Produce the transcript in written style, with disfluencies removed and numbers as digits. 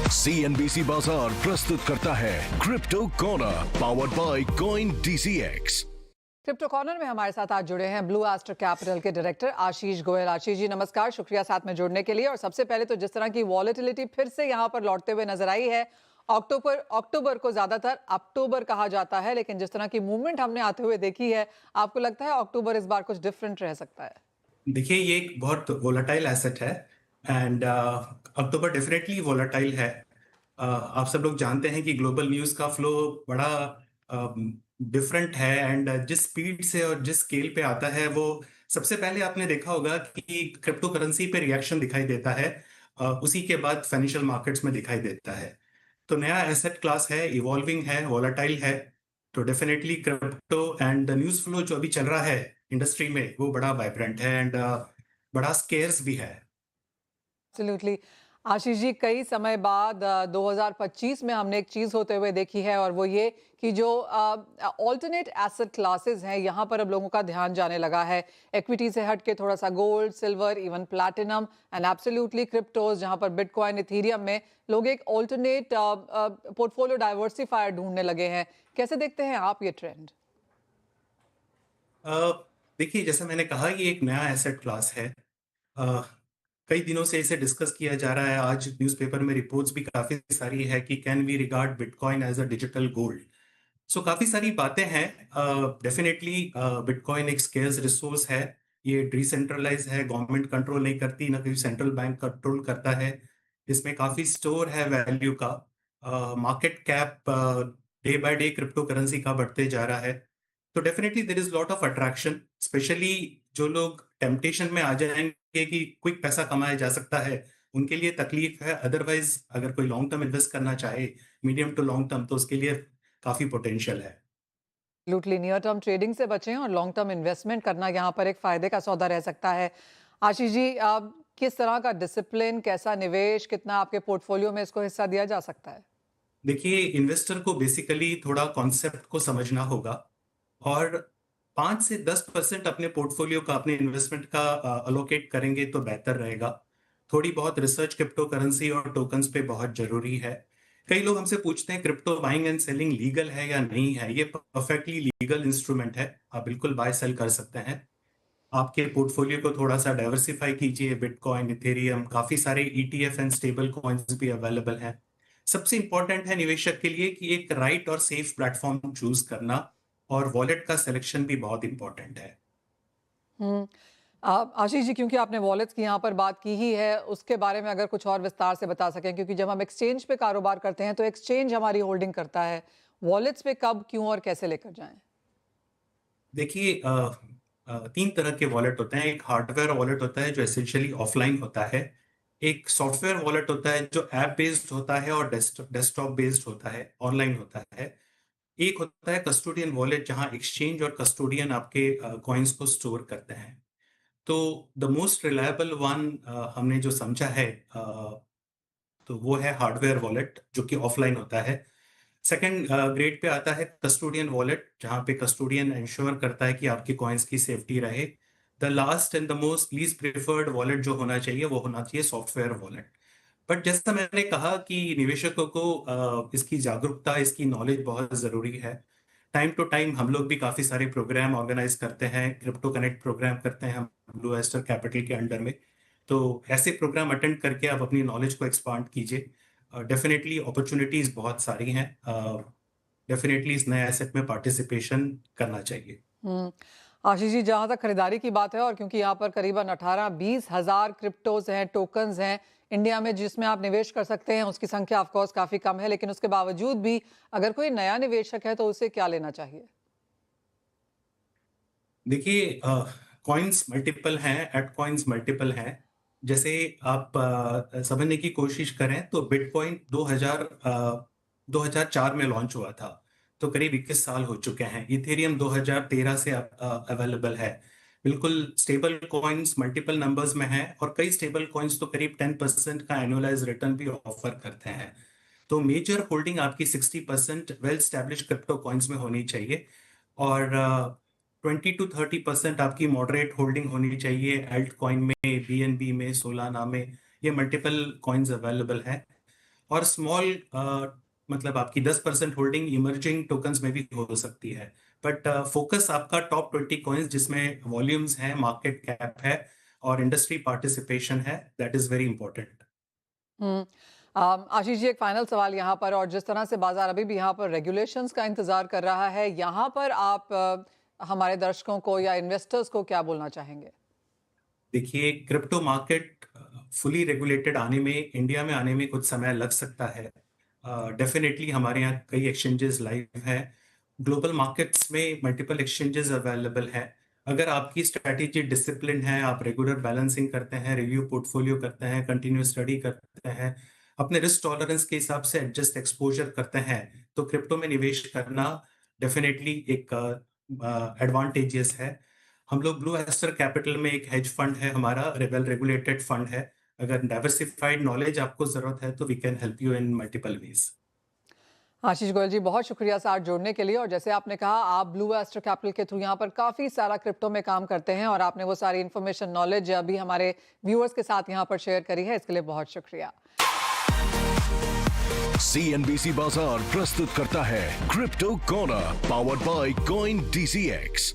CNBC बाजार प्रस्तुत करता है crypto corner powered by coin DCX। Crypto corner में हमारे साथ आज जुड़े हैं ब्लू एस्टर कैपिटल के डायरेक्टर आशीष गोयल। आशीष जी नमस्कार, शुक्रिया साथ में जुड़ने के लिए। और सबसे पहले तो जिस तरह की वॉलेटिलिटी फिर से यहाँ पर लौटते हुए नजर आई है, अक्टूबर को ज्यादातर अक्टूबर कहा जाता है, लेकिन जिस तरह की मूवमेंट हमने आते हुए देखी है, आपको लगता है अक्टूबर इस बार कुछ डिफरेंट रह सकता है? देखिए, ये एक बहुत वोलेटाइल एसेट है एंड अक्टूबर डेफिनेटली वोलेटाइल है। आप सब लोग जानते हैं कि ग्लोबल न्यूज़ का फ्लो बड़ा डिफरेंट है एंड जिस स्पीड से और जिस स्केल पे आता है, वो सबसे पहले आपने देखा होगा कि क्रिप्टो करेंसी पे रिएक्शन दिखाई देता है, उसी के बाद फाइनेंशियल मार्केट्स में दिखाई देता है। तो नया एसेट क्लास है, इवॉल्विंग है, वोलेटाइल है, तो definitely crypto and news flow जो अभी चल रहा है इंडस्ट्री में वो बड़ा वाइब्रेंट है एंड बड़ा स्केर्स भी है। एब्सोल्युटली। आशीष जी, कई समय बाद 2025 में हमने एक चीज होते हुए देखी है, और वो ये कि जो ऑल्टरनेट एसेट क्लासेस हैं, यहाँ पर अब लोगों का ध्यान जाने लगा है। इक्विटी से हट के थोड़ा सा gold, silver, even platinum and absolutely cryptos, जहाँ पर बिटकॉइन, इथेरियम में लोग एक ऑल्टरनेट पोर्टफोलियो डाइवर्सिफायर ढूंढने लगे हैं। कैसे देखते हैं आप ये ट्रेंड? देखिए, जैसा मैंने कहा, ये एक नया एसेट क्लास है। कई दिनों से इसे डिस्कस किया जा रहा है। आज न्यूज़पेपर में रिपोर्ट्स भी काफी सारी है कि can we regard bitcoin as a digital gold. So काफी सारी बातें हैं। डेफिनेटली बिटकॉइन एक स्केर्स रिसोर्स है। ये डिसेंट्रलाइज है, गवर्नमेंट कंट्रोल नहीं करती, ना कोई सेंट्रल बैंक कंट्रोल करता है। इसमें काफी स्टोर है वैल्यू का। Market cap day by day crypto currency का बढ़ते जा रहा है। तो definitely there is lot of attraction, especially जो लोग टेम्पटेशन में आ जाएंगे कि क्विक पैसा कमाया जा सकता है, उनके लिए तकलीफ है। अदरवाइज अगर कोई लॉन्ग टर्म इन्वेस्ट करना चाहे, मीडियम टू लॉन्ग टर्म, तो उसके लिए काफी पोटेंशियल है। एब्सोल्युटली, नियर टर्म ट्रेडिंग से बचें और लॉन्ग टर्म इन्वेस्टमेंट करना यहाँ पर एक फायदे का सौदा रह सकता है। आशीष जी, किस तरह का डिसिप्लिन, कैसा निवेश, कितना आपके पोर्टफोलियो में इसको हिस्सा दिया जा सकता है? देखिए, इन्वेस्टर को बेसिकली थोड़ा कॉन्सेप्ट को समझना होगा और 5 से 10% अपने पोर्टफोलियो का, अपने इन्वेस्टमेंट का अलोकेट करेंगे तो बेहतर रहेगा। थोड़ी बहुत रिसर्च क्रिप्टो करेंसी और टोकन्स पे बहुत जरूरी है। कई लोग हमसे पूछते हैं crypto buying and selling legal है या नहीं है। ये परफेक्टली लीगल इंस्ट्रूमेंट है, आप बिल्कुल बाय सेल कर सकते हैं। आपके पोर्टफोलियो को थोड़ा सा डाइवर्सिफाई कीजिए। बिटकॉइन, इथेरियम, काफी सारे ETF एंड स्टेबल कॉइन्स भी अवेलेबल हैं। सबसे इंपॉर्टेंट है निवेशक के लिए कि एक राइट और सेफ प्लेटफॉर्म चूज करना, और वॉलेट का सिलेक्शन भी बहुत इंपॉर्टेंट है। हम्म। आशीष जी, क्योंकि आपने वॉलेट्स की यहाँ पर बात की ही है, उसके बारे में अगर कुछ और विस्तार से बता सकें, क्योंकि जब हम एक्सचेंज पे कारोबार करते हैं तो एक्सचेंज हमारी होल्डिंग करता है। वॉलेट्स पे कब, क्यों और कैसे लेकर जाएं? देखिए, 3 तरह के वॉलेट होते हैं। एक हार्डवेयर वॉलेट होता है जो एसेंशियली ऑफलाइन होता है। एक सॉफ्टवेयर वॉलेट होता है जो ऐप बेस्ड होता है और डेस्कटॉप बेस्ड होता है, ऑनलाइन होता है। एक होता है कस्टोडियन वॉलेट, जहां एक्सचेंज और कस्टोडियन आपके कॉइन्स को स्टोर करते हैं। तो द मोस्ट रिलायबल वन हमने जो समझा है, तो वो है हार्डवेयर वॉलेट, जो कि ऑफलाइन होता है। सेकंड ग्रेड पे आता है कस्टोडियन वॉलेट, जहाँ पे कस्टोडियन इंश्योर करता है कि आपके कॉइन्स की सेफ्टी रहे। The last and the most least preferred wallet जो होना चाहिए, वो होना चाहिए सॉफ्टवेयर वॉलेट। बट जैसा मैंने कहा कि निवेशकों को इसकी जागरूकता, इसकी नॉलेज बहुत जरूरी है। टाइम टू टाइम हम लोग भी काफी सारे प्रोग्राम ऑर्गेनाइज करते हैं, क्रिप्टो कनेक्ट प्रोग्राम करते हैं हम ब्लू एस्टर कैपिटल के अंडर में। तो ऐसे प्रोग्राम अटेंड करके आप अपनी नॉलेज को एक्सपांड कीजिए। डेफिनेटली अपॉर्चुनिटीज बहुत सारी हैं। डेफिनेटली इस नए एसेट में पार्टिसिपेशन करना चाहिए। हम्म। आशीष जी, जहां तक खरीदारी की बात है, और क्योंकि यहाँ पर करीबन 18-20 हजार क्रिप्टोज हैं, टोकन्स हैं इंडिया में जिसमें आप निवेश कर सकते हैं, उसकी संख्या ऑफ कोर्स काफी कम है, लेकिन उसके बावजूद भी अगर कोई नया निवेशक है तो उसे क्या लेना चाहिए? देखिए, कॉइन्स मल्टीपल हैं, एट कॉइन्स मल्टीपल हैं। जैसे आप समझने की कोशिश करें तो बिटकॉइन 2004 में लॉन्च हुआ था, तो करीब 21 साल हो चुके हैं। इथेरियम 2013 से अवेलेबल है। बिल्कुल स्टेबल कॉइन्स मल्टीपल नंबर्स में हैं, और कई स्टेबल कॉइन्स तो करीब 10% का एनुअलाइज रिटर्न भी ऑफर करते हैं। तो मेजर होल्डिंग आपकी 60% वेल स्टैब्लिश क्रिप्टो कॉइन्स में होनी चाहिए, और 20 to 30% आपकी मॉडरेट होल्डिंग होनी चाहिए एल्ट कॉइन में, BNB में, सोलाना में। ये मल्टीपल कॉइन्स अवेलेबल हैं। और स्मॉल मतलब आपकी 10% होल्डिंग इमर्जिंग टोकन्स में भी हो सकती है। बट फोकस आपका टॉप 20 कॉइन्स जिसमें वॉल्यूम्स है, मार्केट कैप है और इंडस्ट्री पार्टिसिपेशन है, दैट इज वेरी इंपॉर्टेंट। हम्म आशीष जी, एक फाइनल सवाल यहाँ पर, और जिस तरह से बाजार अभी भी यहाँ पर रेगुलेशंस का इंतजार कर रहा है, यहाँ पर आप हमारे दर्शकों को या इन्वेस्टर्स को क्या बोलना चाहेंगे? देखिए, क्रिप्टो मार्केट फुली रेगुलेटेड आने में, इंडिया में आने में कुछ समय लग सकता है। डेफिनेटली हमारे यहाँ कई एक्सचेंजेस लाइव हैं, ग्लोबल मार्केट्स में मल्टीपल एक्सचेंजेस अवेलेबल हैं। अगर आपकी स्ट्रैटेजी डिसिप्लिन है, आप रेगुलर बैलेंसिंग करते हैं, रिव्यू पोर्टफोलियो करते हैं, कंटिन्यूस स्टडी करते हैं, अपने रिस्क टॉलरेंस के हिसाब से एडजस्ट एक्सपोजर करते हैं, तो क्रिप्टो में निवेश करना डेफिनेटली एक एडवांटेजियस है। हम लोग ब्लू एस्टर कैपिटल में एक हेज फंड है, हमारा वेल रेगुलेटेड फंड है। अगर डाइवर्सिफाइड नॉलेज आपको जरूरत है तो we can help you in multiple ways. Ashish Goyal ji, बहुत शुक्रिया साथ जोड़ने के लिए। और जैसे आपने कहा, आप ब्लू एस्टर कैपिटल के थ्रू यहाँ पर काफ़ी सारा क्रिप्टो में काम करते हैं, और आपने वो सारी इन्फॉर्मेशन, नॉलेज अभी हमारे व्यूअर्स के साथ यहाँ पर शेयर करी है, इसके लिए बहुत शुक्रिया। CNBC बाजार प्रस्तुत करता है crypto corner, powered by coin DCX।